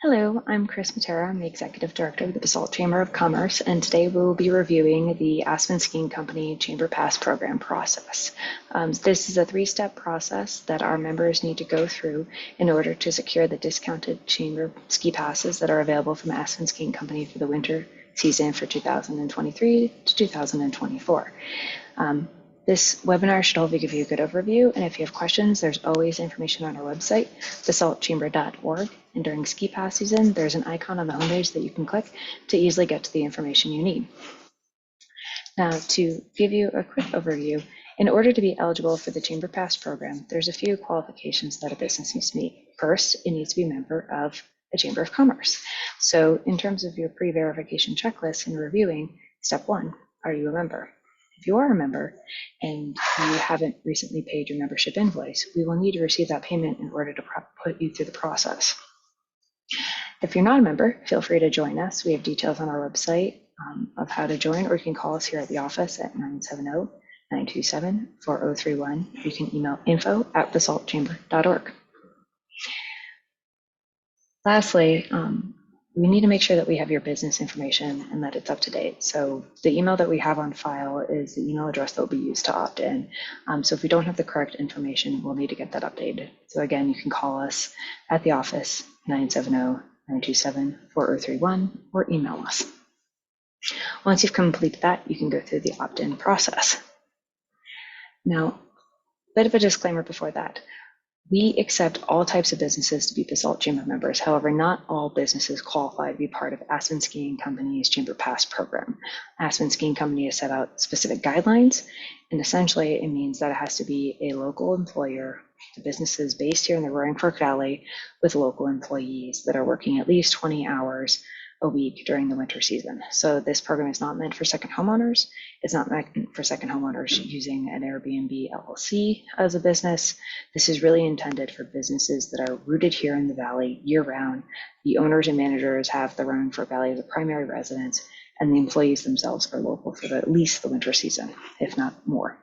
Hello, I'm Kris Mattera. I'm the Executive Director of the Basalt Chamber of Commerce, and today we will be reviewing the Aspen Skiing Company Chamber Pass program process. This is a three-step process that our members need to go through in order to secure the discounted chamber ski passes that are available from Aspen Skiing Company for the winter season for 2023 to 2024. This webinar should hopefully give you a good overview, and if you have questions, there's always information on our website, basaltchamber.org, and during ski pass season, there's an icon on the homepage that you can click to easily get to the information you need. Now, to give you a quick overview, in order to be eligible for the Chamber Pass program, there's a few qualifications that a business needs to meet. First, it needs to be a member of a Chamber of Commerce. So in terms of your pre-verification checklist and reviewing, step one, are you a member? If you are a member and you haven't recently paid your membership invoice, we will need to receive that payment in order to put you through the process. If you're not a member, feel free to join us. We have details on our website of how to join, or you can call us here at the office at 970-927-4031. You can email info@basaltchamber.org. Lastly, we need to make sure that we have your business information and that it's up to date. So the email that we have on file is the email address that will be used to opt in. So if we don't have the correct information, we'll need to get that updated. So again, you can call us at the office, 970-927-4031, or email us. Once you've completed that, you can go through the opt-in process. Now, a bit of a disclaimer before that. We accept all types of businesses to be Basalt Chamber members. However, not all businesses qualify to be part of Aspen Skiing Company's Chamber Pass program. Aspen Skiing Company has set out specific guidelines, and essentially it means that it has to be a local employer. The business is based here in the Roaring Fork Valley with local employees that are working at least 20 hours a week during the winter season. So this program is not meant for second homeowners. It's not meant for second homeowners using an Airbnb LLC as a business. This is really intended for businesses that are rooted here in the Valley year-round. The owners and managers have the Roaring Fork Valley as a primary residence, and the employees themselves are local for at least the winter season, if not more.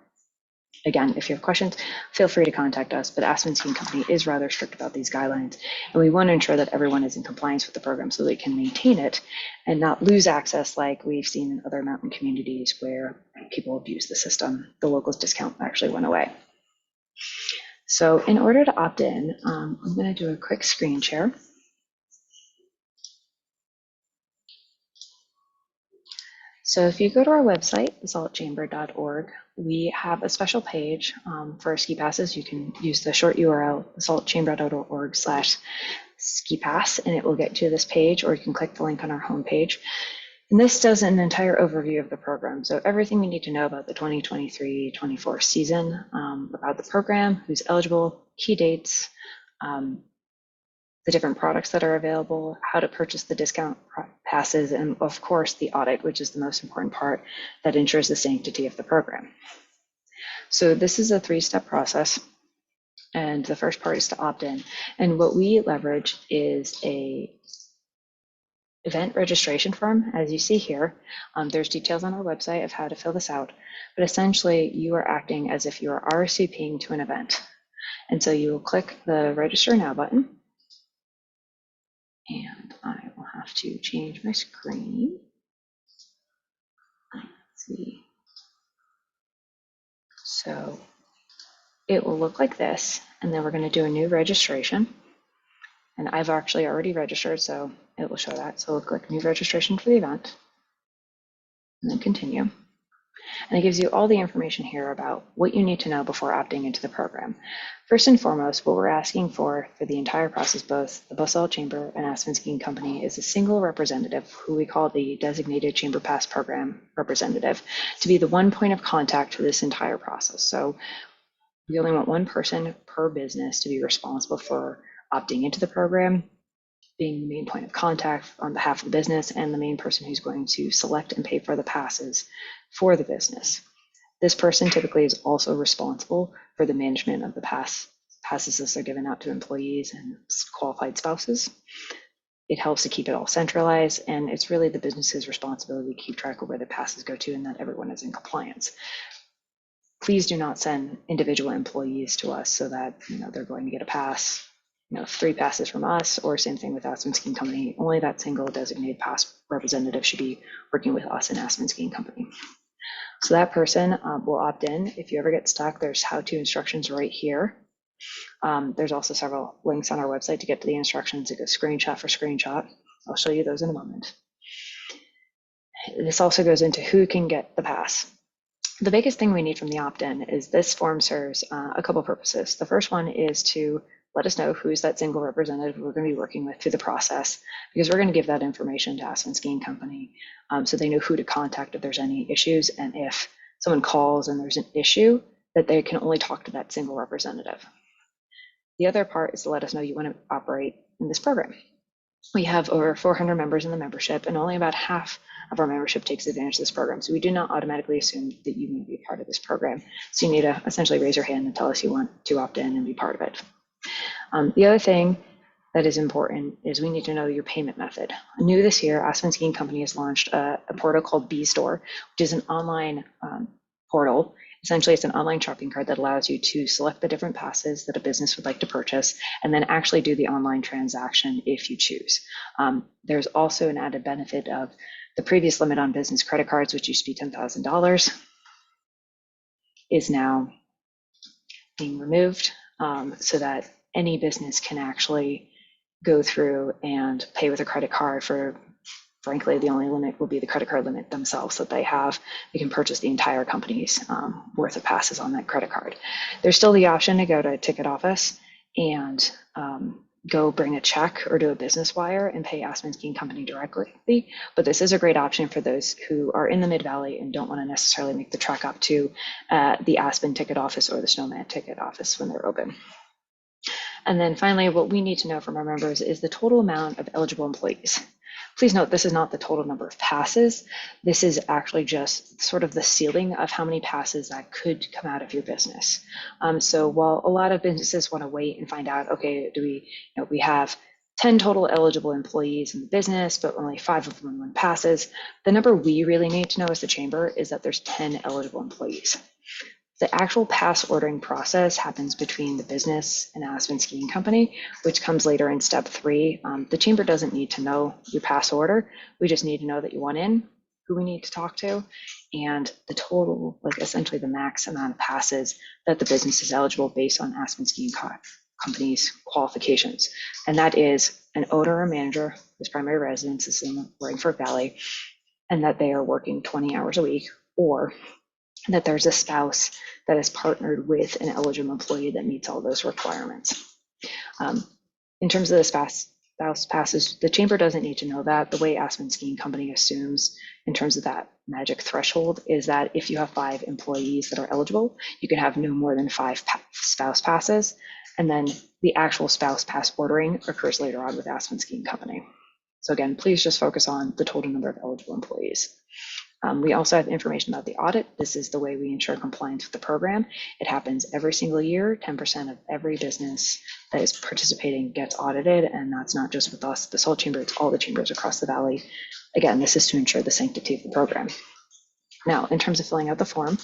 Again, if you have questions, feel free to contact us, but Aspen Skiing Company is rather strict about these guidelines, and we want to ensure that everyone is in compliance with the program so they can maintain it and not lose access like we've seen in other mountain communities where people abuse the system. The locals discount actually went away. So in order to opt in, I'm going to do a quick screen share. So if you go to our website, basaltchamber.org, we have a special page for ski passes. You can use the short URL, basaltchamber.org/ski pass, and it will get to this page, or you can click the link on our homepage. And this does an entire overview of the program. So everything you need to know about the 2023-24 season, about the program, who's eligible, key dates, the different products that are available, how to purchase the discount passes, and of course the audit, which is the most important part that ensures the sanctity of the program. So this is a three-step process, and the first part is to opt in. And what we leverage is a event registration form, as you see here. There's details on our website of how to fill this out, but essentially you are acting as if you are RSVPing to an event. And so you will click the Register Now button. And I will have to change my screen. Let's see. So it will look like this, and then we're going to do a new registration. And I've actually already registered, so it will show that. So we'll click New Registration for the event, and then Continue. And it gives you all the information here about what you need to know before opting into the program. First and foremost, what we're asking for the entire process, both the Basalt Chamber and Aspen Skiing Company, is a single representative, who we call the Designated Chamber Pass Program Representative, to be the one point of contact for this entire process. So we only want one person per business to be responsible for opting into the program, being the main point of contact on behalf of the business, and the main person who's going to select and pay for the passes for the business. This person typically is also responsible for the management of the passes as they're given out to employees and qualified spouses. It helps to keep it all centralized, and it's really the business's responsibility to keep track of where the passes go to and that everyone is in compliance. Please do not send individual employees to us so that they're going to get a pass 3 passes from us, or same thing with Aspen Skiing Company, only that single designated pass representative should be working with us in Aspen Skiing Company. So that person will opt in. If you ever get stuck, there's how-to instructions right here. There's also several links on our website to get to the instructions. It goes screenshot for screenshot. I'll show you those in a moment. This also goes into who can get the pass. The biggest thing we need from the opt-in is this form serves a couple purposes. The first one is to let us know who's that single representative we're going to be working with through the process, because we're going to give that information to Aspen Skiing Company so they know who to contact if there's any issues, and if someone calls and there's an issue, that they can only talk to that single representative. The other part is to let us know you want to operate in this program. We have over 400 members in the membership, and only about half of our membership takes advantage of this program. So we do not automatically assume that you need to be a part of this program. So you need to essentially raise your hand and tell us you want to opt in and be part of it. The other thing that is important is we need to know your payment method. New this year, Aspen Skiing Company has launched a portal called bStore, which is an online portal. Essentially, it's an online shopping cart that allows you to select the different passes that a business would like to purchase, and then actually do the online transaction if you choose. There's also an added benefit of the previous limit on business credit cards, which used to be $10,000, is now being removed so that any business can actually go through and pay with a credit card for, frankly, the only limit will be the credit card limit themselves that they have. You can purchase the entire company's worth of passes on that credit card. There's still the option to go to a ticket office and go bring a check or do a business wire and pay Aspen Skiing Company directly. But this is a great option for those who are in the Mid-Valley and don't want to necessarily make the trek up to the Aspen ticket office or the Snowman ticket office when they're open. And then finally, what we need to know from our members is the total amount of eligible employees. Please note, this is not the total number of passes. This is actually just sort of the ceiling of how many passes that could come out of your business. So while a lot of businesses want to wait and find out, okay, we have 10 total eligible employees in the business, but only 5 of them want passes. The number we really need to know as the chamber is that there's 10 eligible employees. The actual pass ordering process happens between the business and Aspen Skiing Company, which comes later in step 3. The chamber doesn't need to know your pass order. We just need to know that you want in, who we need to talk to, and the total, like essentially the max amount of passes that the business is eligible based on Aspen Skiing Company's qualifications. And that is an owner or manager whose primary residence is in the Rainford Valley, and that they are working 20 hours a week, or that there's a spouse that is partnered with an eligible employee that meets all those requirements. In terms of the spouse passes, the chamber doesn't need to know that. The way Aspen Skiing Company assumes in terms of that magic threshold is that if you have 5 employees that are eligible, you can have no more than 5 spouse passes. And then the actual spouse pass ordering occurs later on with Aspen Skiing Company. So again, please just focus on the total number of eligible employees. We also have information about the audit. This is the way we ensure compliance with the program. It happens every single year. 10% of every business that is participating gets audited, and that's not just with us, the Basalt Chamber, it's all the chambers across the valley. Again, this is to ensure the sanctity of the program. Now, in terms of filling out the form,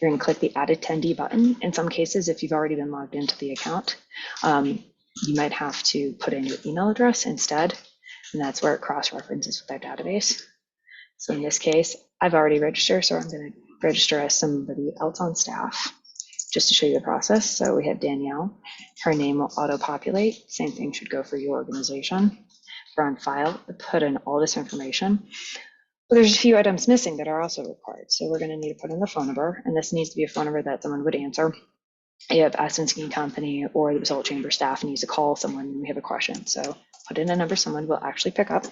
you're going to click the Add Attendee button. In some cases, if you've already been logged into the account, you might have to put in your email address instead, and that's where it cross-references with our database. So in this case, I've already registered, so I'm going to register as somebody else on staff just to show you the process. So we have Danielle. Her name will auto-populate. Same thing should go for your organization. We're on file, put in all this information. But there's a few items missing that are also required. So we're going to need to put in the phone number, and this needs to be a phone number that someone would answer. If Aspen Skiing Company or the Basalt Chamber staff needs to call someone and we have a question. So put in a number someone will actually pick up.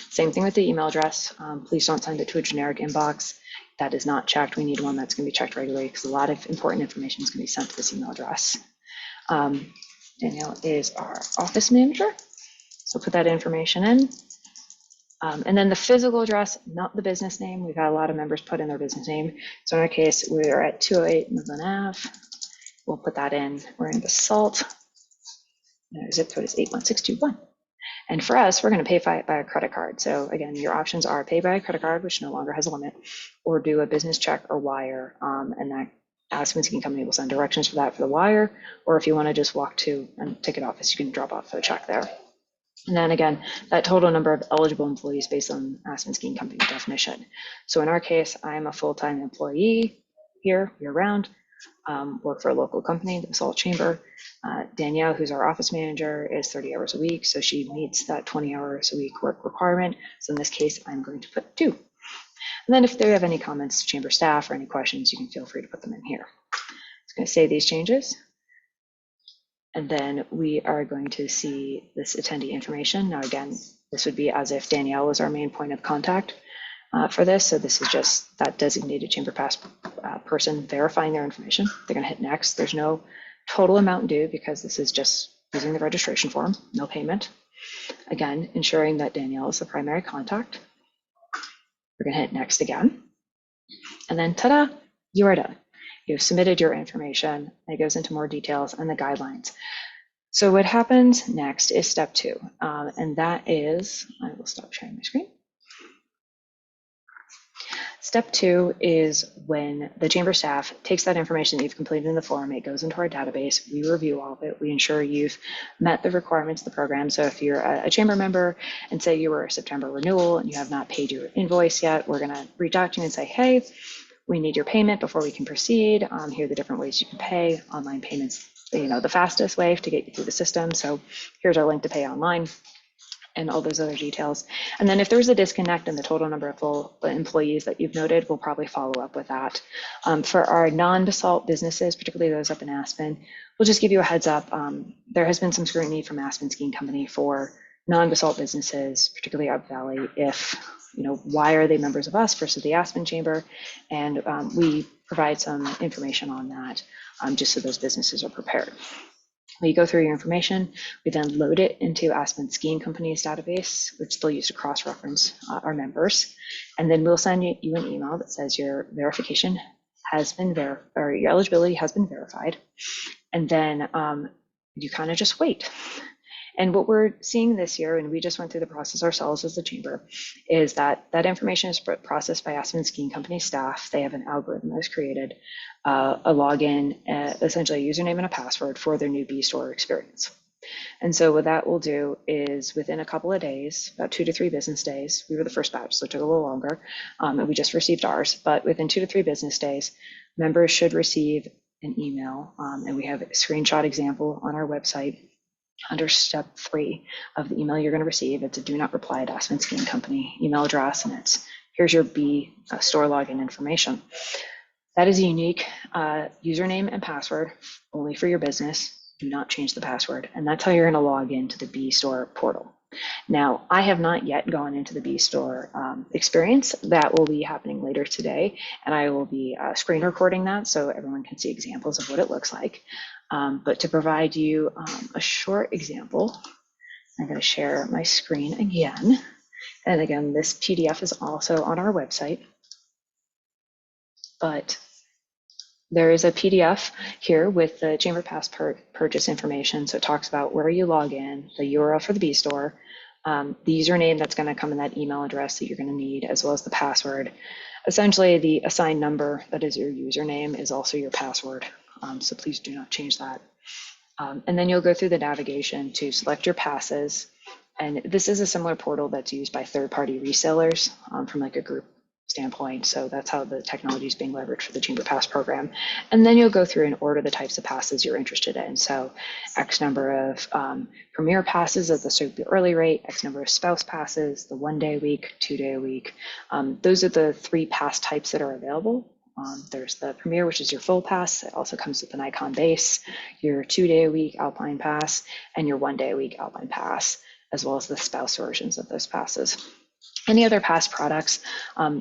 Same thing with the email address. Please don't send it to a generic inbox. That is not checked. We need one that's going to be checked regularly because a lot of important information is going to be sent to this email address. Danielle is our office manager. So put that information in. And then the physical address, not the business name. We've had a lot of members put in their business name. So in our case, we're at 208 Midland Ave. We'll put that in. We're in Basalt. And our zip code is 81621. And for us, we're going to pay by a credit card. So again, your options are pay by a credit card, which no longer has a limit, or do a business check or wire, and that Aspen Skiing Company will send directions for that for the wire, or if you want to just walk to a ticket office, you can drop off a check there. And then again, that total number of eligible employees based on Aspen Skiing Company definition. So in our case, I'm a full-time employee here year-round, work for a local company, the Basalt Chamber. Danielle, who's our office manager, is 30 hours a week, so she meets that 20 hours a week work requirement. So in this case, I'm going to put 2. And then if they have any comments, chamber staff, or any questions, you can feel free to put them in here. It's going to save these changes. And then we are going to see this attendee information. Now, again, this would be as if Danielle was our main point of contact for this. So this is just that designated chamber pass person verifying their information. They're going to hit next. There's no total amount due because this is just using the registration form, no payment. Again, ensuring that Danielle is the primary contact. We're going to hit next again. And then ta-da, you are done. You've submitted your information. It goes into more details and the guidelines. So what happens next is step 2, and that is, I will stop sharing my screen. Step 2 is when the chamber staff takes that information that you've completed in the form, it goes into our database, we review all of it, we ensure you've met the requirements of the program. So if you're a chamber member and say you were a September renewal and you have not paid your invoice yet, we're gonna reach out to you and say, hey, we need your payment before we can proceed. Here are the different ways you can pay. Online payments, the fastest way to get you through the system. So here's our link to pay online and all those other details. And then if there's a disconnect in the total number of full employees that you've noted, we'll probably follow up with that. For our non-Basalt businesses, particularly those up in Aspen, we'll just give you a heads up. There has been some scrutiny from Aspen Skiing Company for non-Basalt businesses, particularly up Valley, if why are they members of us versus the Aspen Chamber? And we provide some information on that just so those businesses are prepared. We go through your information, we then load it into Aspen Skiing Company's database, which they'll use to cross-reference our members. And then we'll send you an email that says your verification has been or your eligibility has been verified. And then you kind of just wait. And what we're seeing this year, and we just went through the process ourselves as the chamber, is that information is processed by Aspen Skiing Company staff. They have an algorithm that's created a login, essentially a username and a password for their new bStore experience. And so what that will do is within a couple of days, about 2 to 3 business days, we were the first batch, so it took a little longer, and we just received ours, but within 2 to 3 business days, members should receive an email, and we have a screenshot example on our website under step 3 of the email you're going to receive. It's a do not reply at Aspen Skiing Company email address, and it's here's your bStore login information. That is a unique username and password only for your business. Do not change the password, and that's how you're going to log into the bStore portal. Now, I have not yet gone into the bStore experience. That will be happening later today, and I will be screen recording that so everyone can see examples of what it looks like. But to provide you a short example, I'm going to share my screen again. And again, this PDF is also on our website, but there is a PDF here with the Chamber Pass purchase information. So it talks about where you log in, the URL for the bStore, the username that's going to come in that email address that you're going to need, as well as the password. Essentially, the assigned number that is your username is also your password. So please do not change that. And then you'll go through the navigation to select your passes. And this is a similar portal that's used by third-party resellers from like a group standpoint. So that's how the technology is being leveraged for the Chamber Pass program. And then you'll go through and order the types of passes you're interested in. So X number of Premier passes at the super early rate, X number of spouse passes, the 1 day a week, 2 day a week. Those are the 3 pass types that are available. There's the Premier, which is your full pass. It also comes with an icon base, your 2 day a week Alpine Pass, and your 1 day a week Alpine Pass, as well as the spouse versions of those passes. Any other pass products,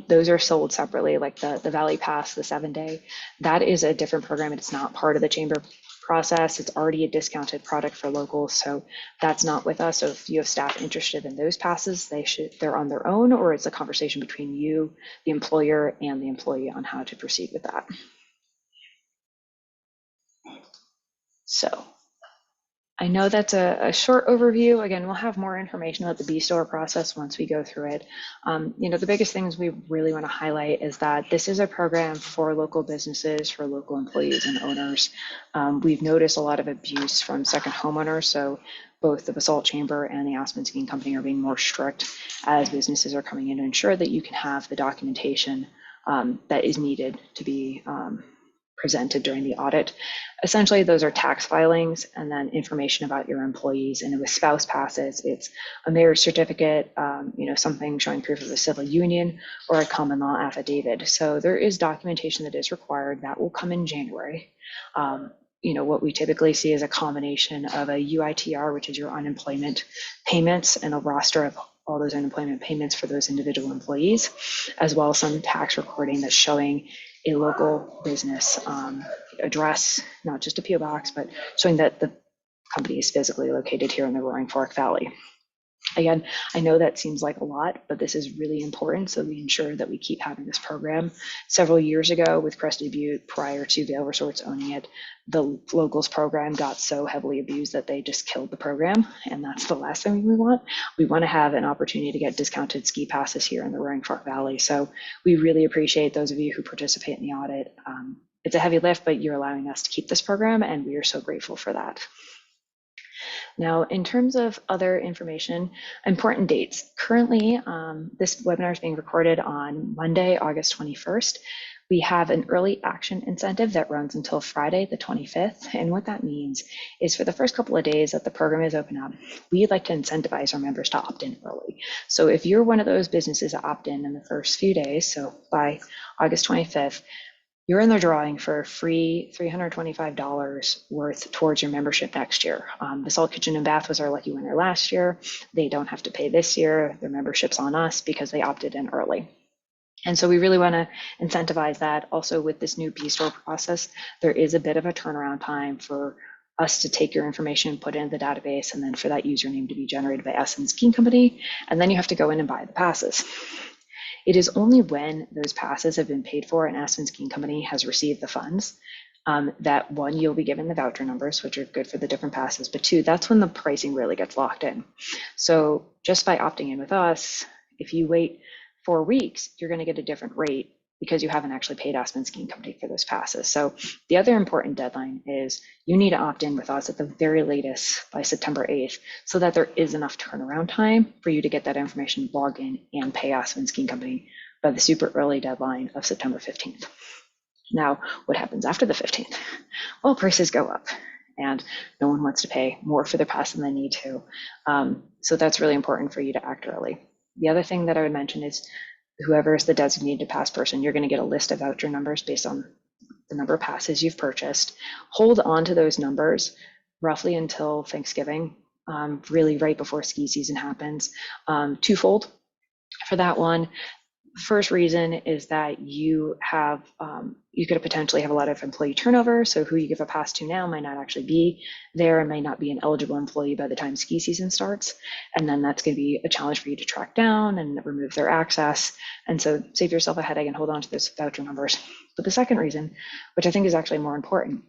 those are sold separately, like the Valley Pass, the 7 day. That is a different program. It's not part of the chamber process. It's already a discounted product for locals, so that's not with us. So if you have staff interested in those passes, they're on their own, or it's a conversation between you, the employer, and the employee on how to proceed with that. So I know that's a short overview. Again, we'll have more information about the bStore process once we go through it. The biggest things we really want to highlight is that this is a program for local businesses, for local employees and owners. We've noticed a lot of abuse from second homeowners, so both the Basalt Chamber and the Aspen Skiing Company are being more strict as businesses are coming in to ensure that you can have the documentation that is needed to be presented during the audit. Essentially, those are tax filings and then information about your employees. And with spouse passes, it's a marriage certificate, something showing proof of a civil union or a common law affidavit. So there is documentation that is required that will come in January. What we typically see is a combination of a UITR, which is your unemployment payments, and a roster of all those unemployment payments for those individual employees, as well as some tax recording that's showing a local business address, not just a PO box, but showing that the company is physically located here in the Roaring Fork Valley. Again, I know that seems like a lot, but this is really important, so we ensure that we keep having this program. Several years ago with Crested Butte, prior to Vail Resorts owning it, the locals program got so heavily abused that they just killed the program, and that's the last thing we want. We want to have an opportunity to get discounted ski passes here in the Roaring Fork Valley, so we really appreciate those of you who participate in the audit. It's a heavy lift, but you're allowing us to keep this program, and we are so grateful for that. Now, in terms of other information, important dates. Currently, this webinar is being recorded on Monday, August 21st. We have an early action incentive that runs until Friday, the 25th. And what that means is for the first couple of days that the program is open up, we'd like to incentivize our members to opt in early. So if you're one of those businesses that opt in the first few days, so by August 25th, you're in the drawing for free $325 worth towards your membership next year. Basalt Kitchen and Bath was our lucky winner last year. They don't have to pay this year. Their membership's on us because they opted in early. And so we really want to incentivize that. Also with this new bStore process, there is a bit of a turnaround time for us to take your information, put it in the database, and then for that username to be generated by Aspen Skiing Company. And then you have to go in and buy the passes. It is only when those passes have been paid for and Aspen Skiing Company has received the funds that one, you'll be given the voucher numbers, which are good for the different passes, but two, that's when the pricing really gets locked in. So just by opting in with us, if you wait 4 weeks, you're going to get a different rate because you haven't actually paid Aspen Skiing Company for those passes. So the other important deadline is you need to opt in with us at the very latest by September 8th so that there is enough turnaround time for you to get that information, log in, and pay Aspen Skiing Company by the super early deadline of September 15th. Now, what happens after the 15th? Well, prices go up and no one wants to pay more for their pass than they need to. So that's really important for you to act early. The other thing that I would mention is whoever is the designated pass person, you're going to get a list of voucher numbers based on the number of passes you've purchased. Hold on to those numbers roughly until Thanksgiving, really right before ski season happens. Twofold for that one. First reason is that you could potentially have a lot of employee turnover. So who you give a pass to now might not actually be there and might not be an eligible employee by the time ski season starts. And then that's going to be a challenge for you to track down and remove their access. And so save yourself a headache and hold on to those voucher numbers. But the second reason, which I think is actually more important,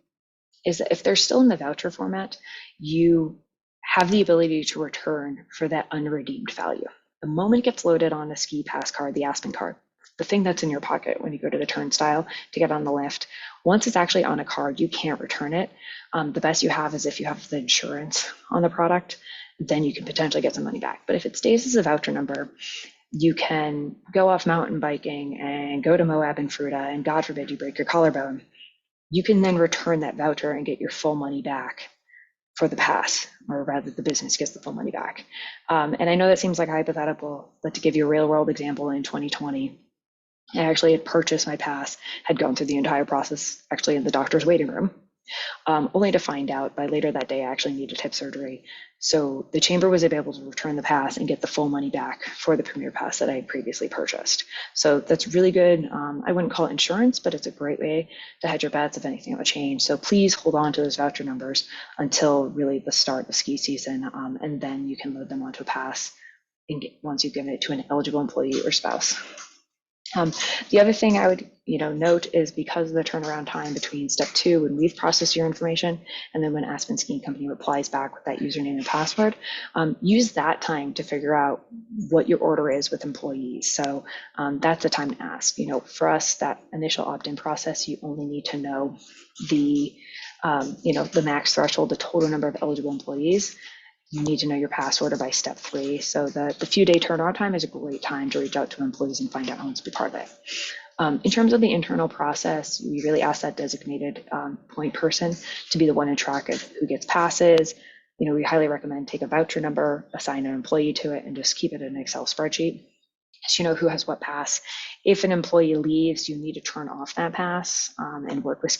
is that if they're still in the voucher format, you have the ability to return for that unredeemed value. The moment it gets loaded on a ski pass card, the Aspen card, the thing that's in your pocket when you go to the turnstile to get on the lift, once it's actually on a card, you can't return it. The best you have is if you have the insurance on the product, then you can potentially get some money back. But if it stays as a voucher number, you can go off mountain biking and go to Moab and Fruta, and God forbid you break your collarbone. You can then return that voucher and get your full money back for the pass, or rather the business gets the full money back. And I know that seems like a hypothetical, but to give you a real world example, in 2020, I actually had purchased my pass, had gone through the entire process actually in the doctor's waiting room, only to find out by later that day I actually needed hip surgery. So the chamber was able to return the pass and get the full money back for the premier pass that I had previously purchased. So that's really good. I wouldn't call it insurance, but it's a great way to hedge your bets if anything would change. So please hold on to those voucher numbers until really the start of ski season, and then you can load them onto a pass once you've given it to an eligible employee or spouse. The other thing I would note is because of the turnaround time between step 2 when we've processed your information and then when Aspen Skiing Company replies back with that username and password, use that time to figure out what your order is with employees. So that's the time to ask. For us, that initial opt-in process, you only need to know the the max threshold, the total number of eligible employees. You need to know your pass order by step 3. So the few-day turnaround time is a great time to reach out to employees and find out who wants to be part of it. In terms of the internal process, we really ask that designated point person to be the one in track of who gets passes. We highly recommend take a voucher number, assign an employee to it, and just keep it in an Excel spreadsheet. So you know who has what pass. If an employee leaves, you need to turn off that pass and work with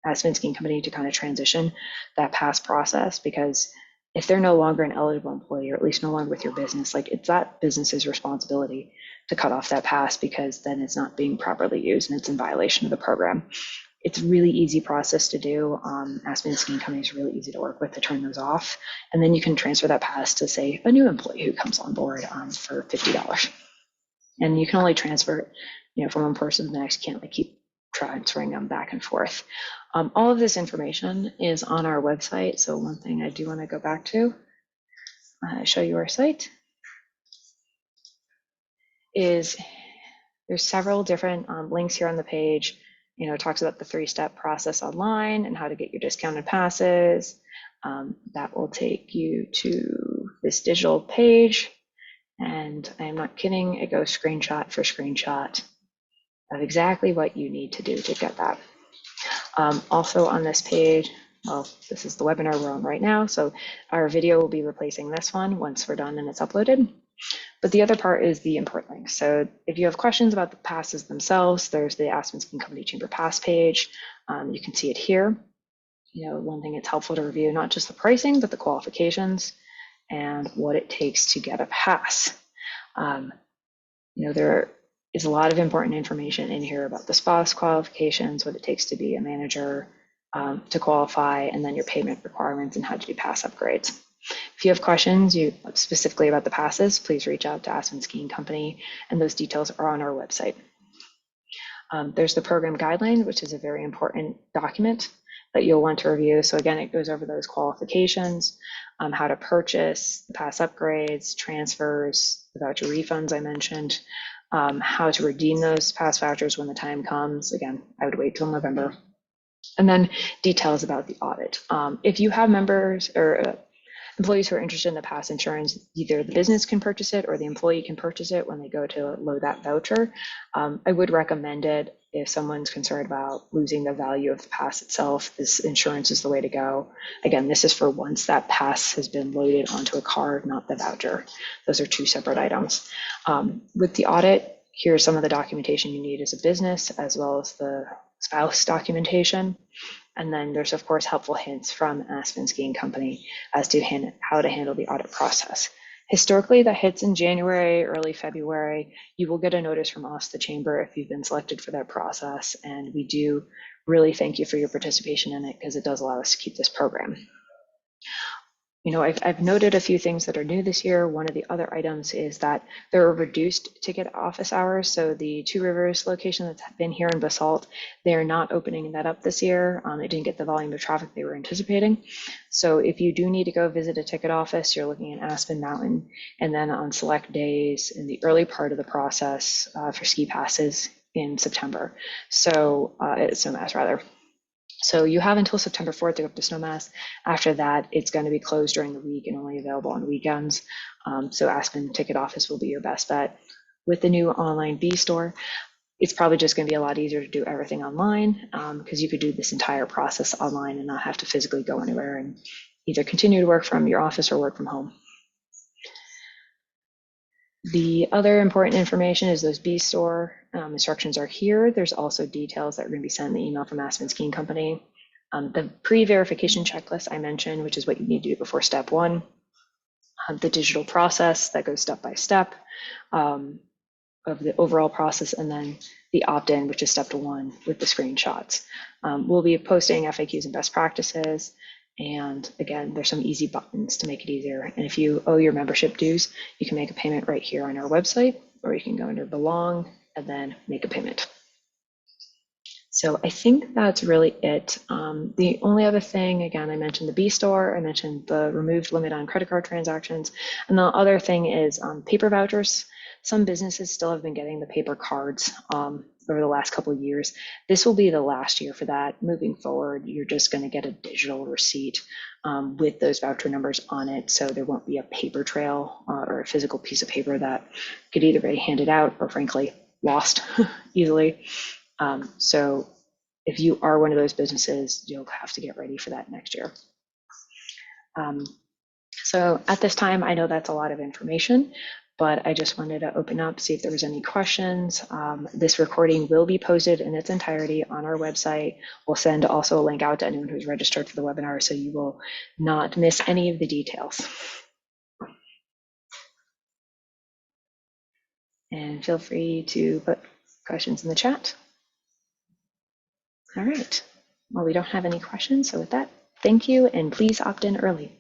Aspen Skiing Company to kind of transition that pass process, because if they're no longer an eligible employee, or at least no longer with your business, it's that business's responsibility to cut off that pass, because then it's not being properly used and it's in violation of the program. It's a really easy process to do. Aspen Skiing Company is really easy to work with to turn those off. And then you can transfer that pass to, say, a new employee who comes on board for $50. And you can only transfer it, from one person to the next. You can't keep transferring them back and forth. All of this information is on our website. So one thing I do want to go back to, show you our site, is there's several different links here on the page. It talks about the 3-step process online and how to get your discounted passes. That will take you to this digital page. And I am not kidding, it goes screenshot for screenshot of exactly what you need to do to get that. Also on this page, well, this is the webinar we're on right now, so our video will be replacing this one once we're done and it's uploaded. But the other part is the import link. So if you have questions about the passes themselves, there's the Aspen Skiing Company Chamber Pass page. You can see it here. One thing it's helpful to review, not just the pricing, but the qualifications and what it takes to get a pass. There is a lot of important information in here about the spouse qualifications, what it takes to be a manager to qualify, and then your payment requirements and how to do pass upgrades. If you have questions specifically about the passes, please reach out to Aspen Skiing Company, and those details are on our website. There's the program guideline, which is a very important document that you'll want to review. So again, it goes over those qualifications, how to purchase, the pass upgrades, transfers, the voucher refunds I mentioned, how to redeem those pass vouchers when the time comes. Again, I would wait till November. And then details about the audit. If you have members or employees who are interested in the pass insurance, either the business can purchase it or the employee can purchase it when they go to load that voucher. I would recommend it if someone's concerned about losing the value of the pass itself. This insurance is the way to go. Again, this is for once that pass has been loaded onto a card, not the voucher. Those are 2 separate items. With the audit, here's some of the documentation you need as a business, as well as the spouse documentation. And then there's, of course, helpful hints from Aspen Skiing Company as to how to handle the audit process. Historically, that hits in January, early February. You will get a notice from us, the Chamber, if you've been selected for that process. And we do really thank you for your participation in it, because it does allow us to keep this program. I've noted a few things that are new this year. One of the other items is that there are reduced ticket office hours. So the Two Rivers location that's been here in Basalt, they are not opening that up this year. They didn't get the volume of traffic they were anticipating. So if you do need to go visit a ticket office, you're looking at Aspen Mountain, and then on select days in the early part of the process for ski passes in September. So Snowmass rather. So you have until September 4th to go up to Snowmass. After that, it's going to be closed during the week and only available on weekends. So Aspen Ticket Office will be your best bet. With the new online bStore, it's probably just going to be a lot easier to do everything online, because you could do this entire process online and not have to physically go anywhere and either continue to work from your office or work from home. The other important information is those bStore instructions are here. There's also details that are going to be sent in the email from Aspen Skiing Company. The pre-verification checklist I mentioned, which is what you need to do before step 1. The digital process that goes step by step of the overall process, and then the opt-in, which is step 1 with the screenshots. We'll be posting FAQs and best practices. And again, there's some easy buttons to make it easier. And if you owe your membership dues, you can make a payment right here on our website, or you can go under Belong and then make a payment. So I think that's really it. The only other thing, again, I mentioned the bStore, I mentioned the removed limit on credit card transactions, and the other thing is paper vouchers. Some businesses still have been getting the paper cards over the last couple of years. This will be the last year for that. Moving forward, you're just going to get a digital receipt with those voucher numbers on it, so there won't be a paper trail or a physical piece of paper that could either be handed out or frankly lost easily. So if you are one of those businesses, you'll have to get ready for that next year. So at this time, I know that's a lot of information, but I just wanted to open up, see if there was any questions. This recording will be posted in its entirety on our website. We'll send also a link out to anyone who's registered for the webinar, so you will not miss any of the details. And feel free to put questions in the chat. All right. Well, we don't have any questions, so with that, thank you, and please opt in early.